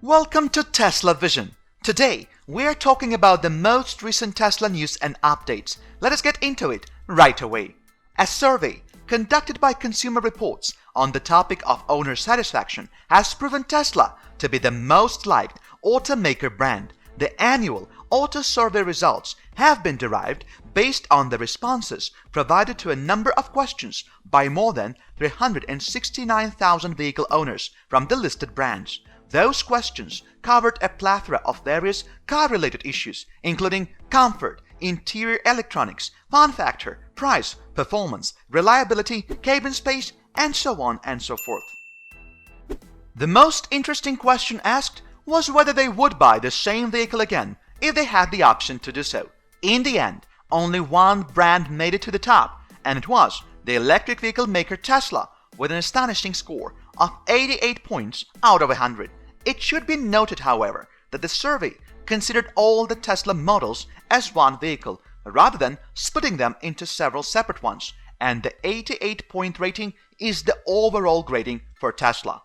Welcome to Tesla Vision. Today, we're talking about the most recent Tesla news and updates. Let us get into it right away. A survey conducted by Consumer Reports on the topic of owner satisfaction has proven Tesla to be the most liked automaker brand. The annual auto survey results have been derived based on the responses provided to a number of questions by more than 369,000 vehicle owners from the listed brands. Those questions covered a plethora of various car-related issues, including comfort, interior electronics, fun factor, price, performance, reliability, cabin space, and so on and so forth. The most interesting question asked was whether they would buy the same vehicle again if they had the option to do so. In the end, only one brand made it to the top, and it was the electric vehicle maker Tesla, with an astonishing score of 88 points out of 100. It should be noted, however, that the survey considered all the Tesla models as one vehicle, rather than splitting them into several separate ones, and the 88-point rating is the overall grading for Tesla.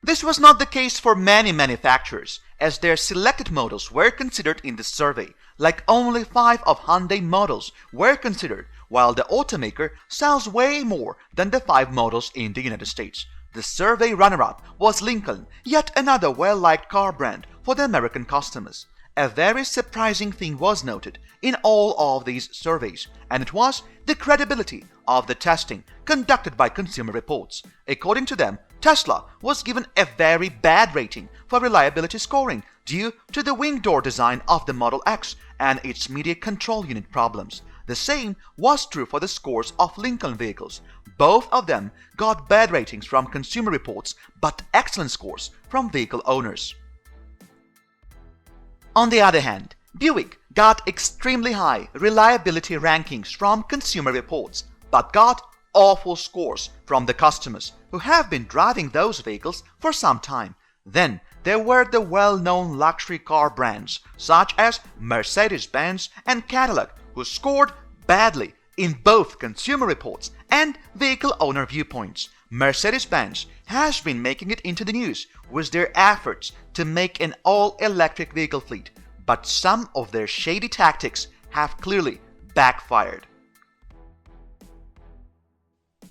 This was not the case for many manufacturers, as their selected models were considered in the survey, like only 5 of Hyundai models were considered, while the automaker sells way more than the 5 models in the United States. The survey runner-up was Lincoln, yet another well-liked car brand for the American customers. A very surprising thing was noted in all of these surveys, and it was the credibility of the testing conducted by Consumer Reports. According to them, Tesla was given a very bad rating for reliability scoring due to the wing door design of the Model X and its media control unit problems. The same was true for the scores of Lincoln vehicles. Both of them got bad ratings from Consumer Reports, but excellent scores from vehicle owners. On the other hand, Buick got extremely high reliability rankings from Consumer Reports, but got awful scores from the customers who have been driving those vehicles for some time. Then there were the well-known luxury car brands such as Mercedes-Benz and Cadillac, who scored badly in both Consumer Reports and vehicle owner viewpoints. Mercedes-Benz has been making it into the news with their efforts to make an all-electric vehicle fleet, but some of their shady tactics have clearly backfired.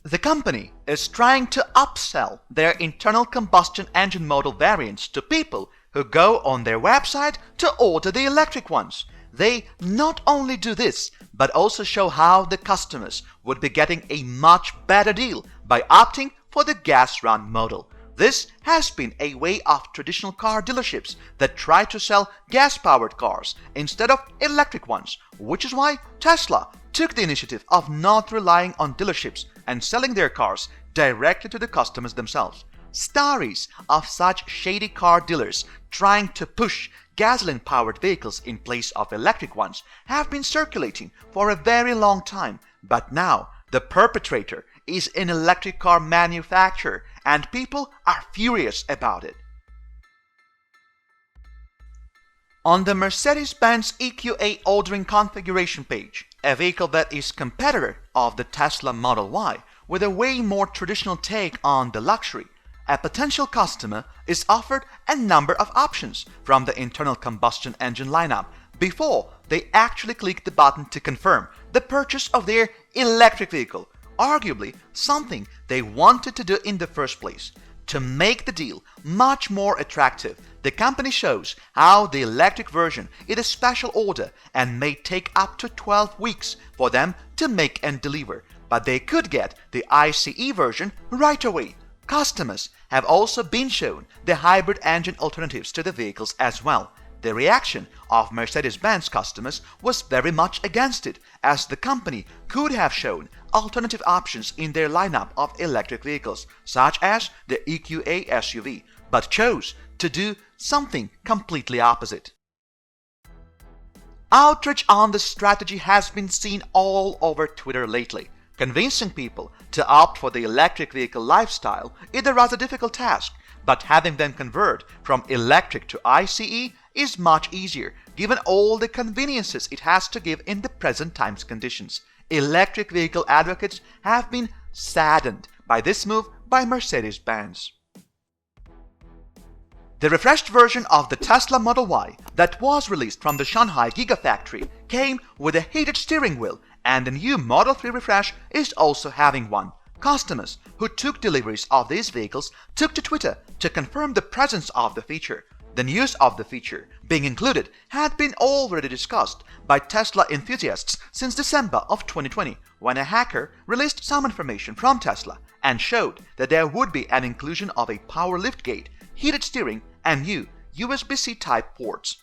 The company is trying to upsell their internal combustion engine model variants to people who go on their website to order the electric ones. They not only do this, but also show how the customers would be getting a much better deal by opting for the gas-run model. This has been a way of traditional car dealerships that try to sell gas-powered cars instead of electric ones, which is why Tesla took the initiative of not relying on dealerships and selling their cars directly to the customers themselves. Stories of such shady car dealers trying to push gasoline-powered vehicles in place of electric ones have been circulating for a very long time, but now the perpetrator is an electric car manufacturer and people are furious about it. On the Mercedes-Benz EQA ordering configuration page, a vehicle that is competitor of the Tesla Model Y with a way more traditional take on the luxury, a potential customer is offered a number of options from the internal combustion engine lineup before they actually click the button to confirm the purchase of their electric vehicle, arguably something they wanted to do in the first place. To make the deal much more attractive, the company shows how the electric version is a special order and may take up to 12 weeks for them to make and deliver, but they could get the ICE version right away. Customers have also been shown the hybrid engine alternatives to the vehicles as well. The reaction of Mercedes-Benz customers was very much against it, as the company could have shown alternative options in their lineup of electric vehicles, such as the EQA SUV, but chose to do something completely opposite. Outrage on the strategy has been seen all over Twitter lately. Convincing people to opt for the electric vehicle lifestyle is a rather difficult task, but having them convert from electric to ICE is much easier, given all the conveniences it has to give in the present times conditions. Electric vehicle advocates have been saddened by this move by Mercedes-Benz. The refreshed version of the Tesla Model Y that was released from the Shanghai Giga factory came with a heated steering wheel, and the new Model 3 refresh is also having one. Customers who took deliveries of these vehicles took to Twitter to confirm the presence of the feature. The news of the feature being included had been already discussed by Tesla enthusiasts since December of 2020, when a hacker released some information from Tesla and showed that there would be an inclusion of a power liftgate, heated steering, and new USB-C type ports.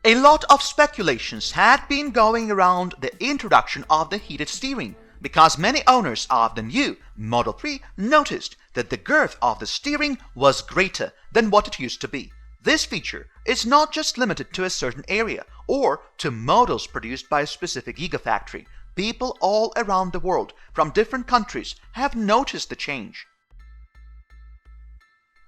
A lot of speculations had been going around the introduction of the heated steering, because many owners of the new Model 3 noticed that the girth of the steering was greater than what it used to be. This feature is not just limited to a certain area or to models produced by a specific gigafactory. People all around the world from different countries have noticed the change.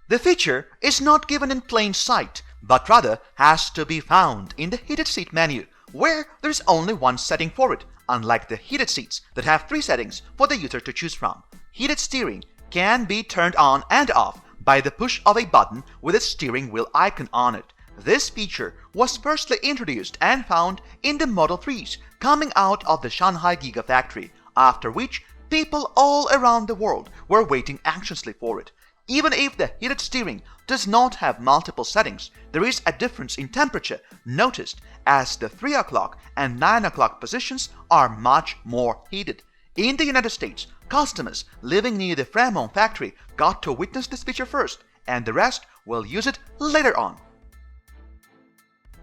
The feature is not given in plain sight, but rather has to be found in the heated seat menu, where there is only one setting for it, unlike the heated seats that have 3 settings for the user to choose from. Heated steering can be turned on and off by the push of a button with a steering wheel icon on it. This feature was firstly introduced and found in the Model 3s coming out of the Shanghai Gigafactory, after which people all around the world were waiting anxiously for it. Even if the heated steering does not have multiple settings, there is a difference in temperature noticed, as the 3 o'clock and 9 o'clock positions are much more heated. In the United States, customers living near the Fremont factory got to witness this feature first, and the rest will use it later on.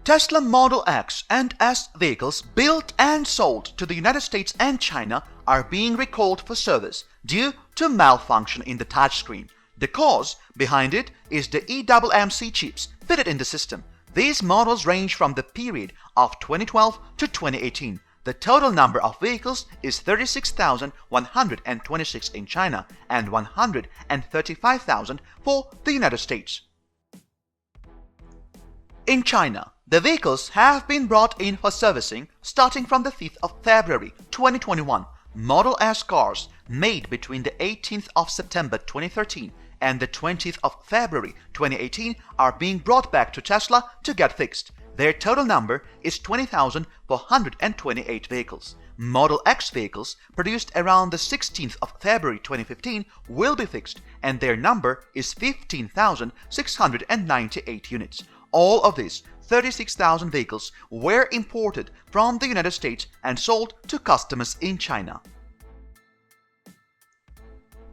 Tesla Model X and S vehicles built and sold to the United States and China are being recalled for service due to malfunction in the touchscreen. The cause behind it is the eMMC chips fitted in the system. These models range from the period of 2012 to 2018. The total number of vehicles is 36,126 in China and 135,000 for the United States. In China, the vehicles have been brought in for servicing starting from the 5th of February 2021. Model S cars made between the 18th of September 2013 and the 20th of February 2018 are being brought back to Tesla to get fixed. Their total number is 20,428 vehicles. Model X vehicles produced around the 16th of February 2015 will be fixed, and their number is 15,698 units. All of these 36,000 vehicles were imported from the United States and sold to customers in China.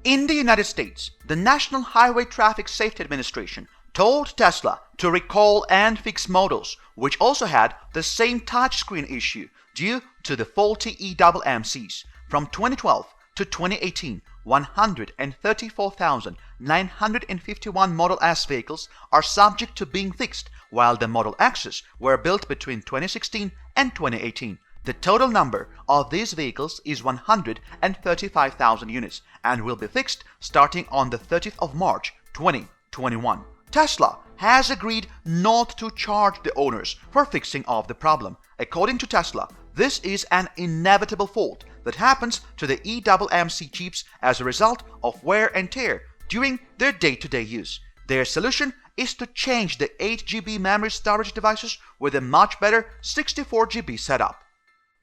In the United States, the National Highway Traffic Safety Administration told Tesla to recall and fix models which also had the same touchscreen issue due to the faulty eMMCs. From 2012 to 2018, 134,951 Model S vehicles are subject to being fixed, while the Model X's were built between 2016 and 2018. The total number of these vehicles is 135,000 units and will be fixed starting on the 30th of March 2021. Tesla has agreed not to charge the owners for fixing of the problem. According to Tesla, this is an inevitable fault that happens to the eMMC chips as a result of wear and tear during their day-to-day use. Their solution is to change the 8 GB memory storage devices with a much better 64 GB setup.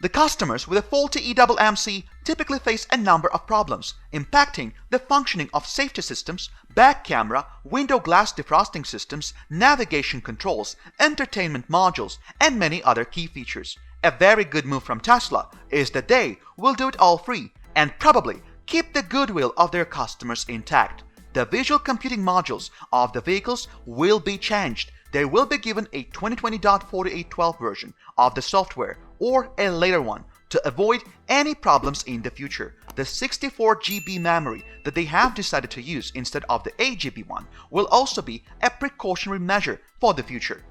The customers with a faulty eMMC typically face a number of problems, impacting the functioning of safety systems, back camera, window glass defrosting systems, navigation controls, entertainment modules, and many other key features. A very good move from Tesla is that they will do it all free and probably keep the goodwill of their customers intact. The visual computing modules of the vehicles will be changed. They will be given a 2020.4812 version of the software or a later one to avoid any problems in the future. The 64 GB memory that they have decided to use instead of the 8 GB one will also be a precautionary measure for the future.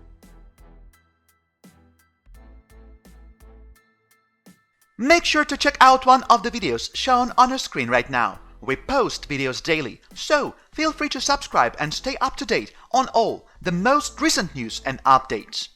Make sure to check out one of the videos shown on your screen right now. We post videos daily, so feel free to subscribe and stay up to date on all the most recent news and updates.